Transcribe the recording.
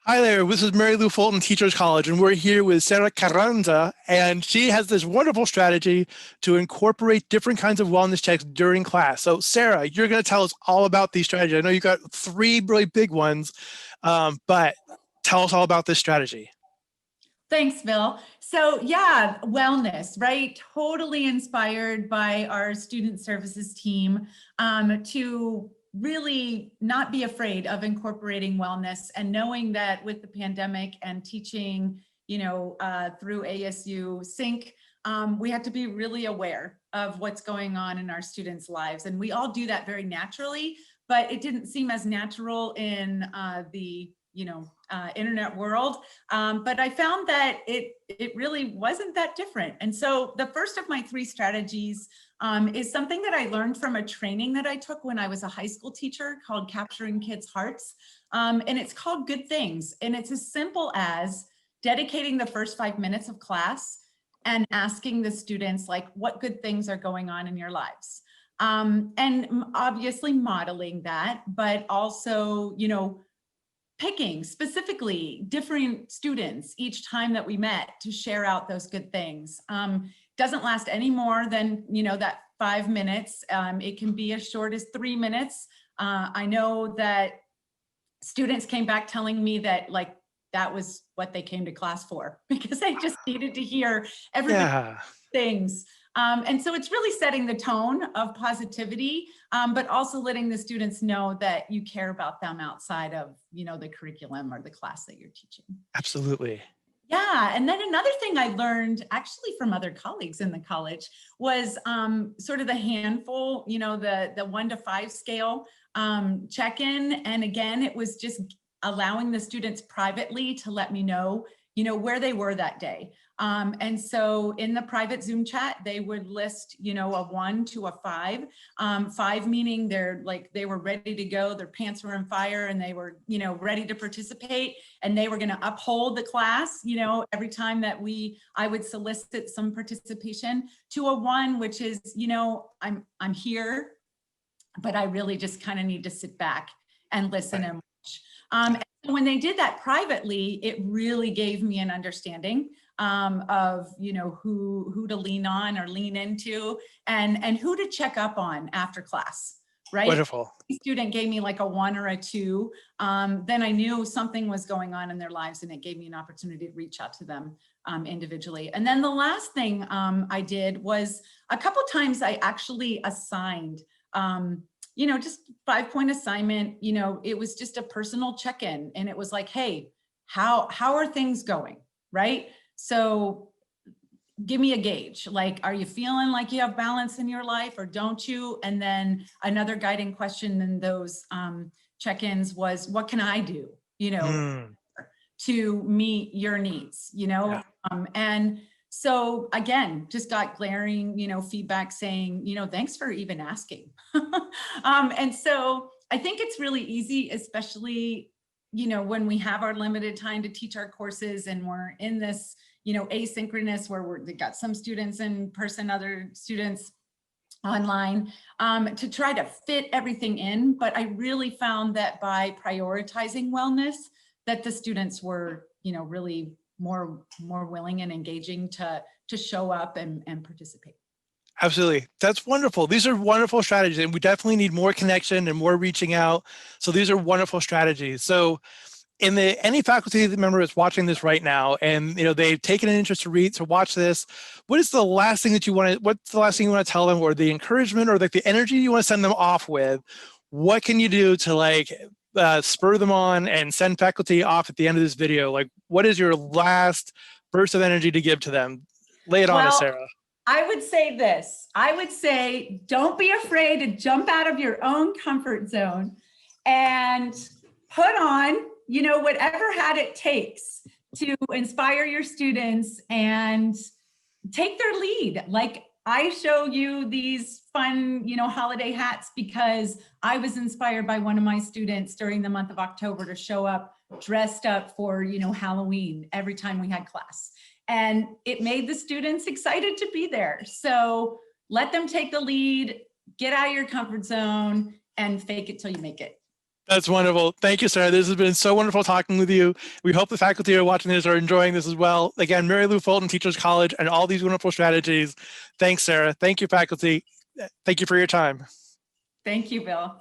Hi there, this is Mary Lou Fulton Teachers College, and we're here with Sarah Carranza, and she has this wonderful strategy to incorporate different kinds of wellness checks during class. So Sarah, you're going to tell us all about these strategies. I know you got three really big ones, but tell us all about this strategy. Thanks, Bill. So yeah, wellness, right? Totally inspired by our student services team to really not be afraid of incorporating wellness, and knowing that with the pandemic and teaching, through ASU Sync, we had to be really aware of what's going on in our students' lives. And we all do that very naturally, but it didn't seem as natural in the internet world. But I found that it really wasn't that different. And so the first of my three strategies is something that I learned from a training that I took when I was a high school teacher called Capturing Kids' Hearts. And it's called Good Things. And it's as simple as dedicating the first 5 minutes of class and asking the students, like, what good things are going on in your lives? And obviously modeling that, but also, picking specifically different students each time that we met to share out those good things. Doesn't last any more than, that 5 minutes. It can be as short as 3 minutes. I know that students came back telling me that that was what they came to class for, because they just needed to hear everybody things. And so it's really setting the tone of positivity, but also letting the students know that you care about them outside of, the curriculum or the class that you're teaching. Absolutely. Yeah, and then another thing I learned actually from other colleagues in the college was sort of the handful, the 1 to 5 scale check-in. And again, it was just allowing the students privately to let me know, where they were that day. And so in the private Zoom chat, they would list, a 1 to a 5, 5 meaning they were ready to go, their pants were on fire, and they were, ready to participate, and they were going to uphold the class, every time that I would solicit some participation, to a 1, which is, I'm here, but I really just kind of need to sit back and listen and watch. And when they did that privately, it really gave me an understanding of, who to lean on or lean into, and who to check up on after class, right? Wonderful. If a student gave me like a 1 or a 2, then I knew something was going on in their lives, and it gave me an opportunity to reach out to them individually. And then the last thing I did was a couple times I actually assigned just 5-point assignment. It was just a personal check-in, and it was like, hey, how are things going, right? So give me a gauge. Like, are you feeling like you have balance in your life, or don't you? And then another guiding question in those check-ins was, what can I do, to meet your needs, Yeah. And so again, just got glaring, feedback saying, thanks for even asking. And so I think it's really easy, especially, when we have our limited time to teach our courses, and we're in this, asynchronous, where we got some students in person, other students online, to try to fit everything in. But I really found that by prioritizing wellness, that the students were, really more willing and engaging to show up and participate. Absolutely. That's wonderful. These are wonderful strategies, and we definitely need more connection and more reaching out. So these are wonderful strategies. So any faculty member that's watching this right now, and they've taken an interest to watch this, what's the last thing you want to tell them, or the encouragement, or the energy you want to send them off with? What can you do to spur them on and send faculty off at the end of this video? What is your last burst of energy to give to them? Lay it on us, Sarah. I would say this. I would say, don't be afraid to jump out of your own comfort zone and put on, whatever hat it takes to inspire your students and take their lead. Like, I show you these fun, holiday hats because I was inspired by one of my students during the month of October to show up dressed up for, Halloween every time we had class. And it made the students excited to be there. So let them take the lead, get out of your comfort zone, and fake it till you make it. That's wonderful. Thank you, Sarah. This has been so wonderful talking with you. We hope the faculty who are watching this are enjoying this as well. Again, Mary Lou Fulton Teachers College and all these wonderful strategies. Thanks, Sarah. Thank you, faculty. Thank you for your time. Thank you, Bill.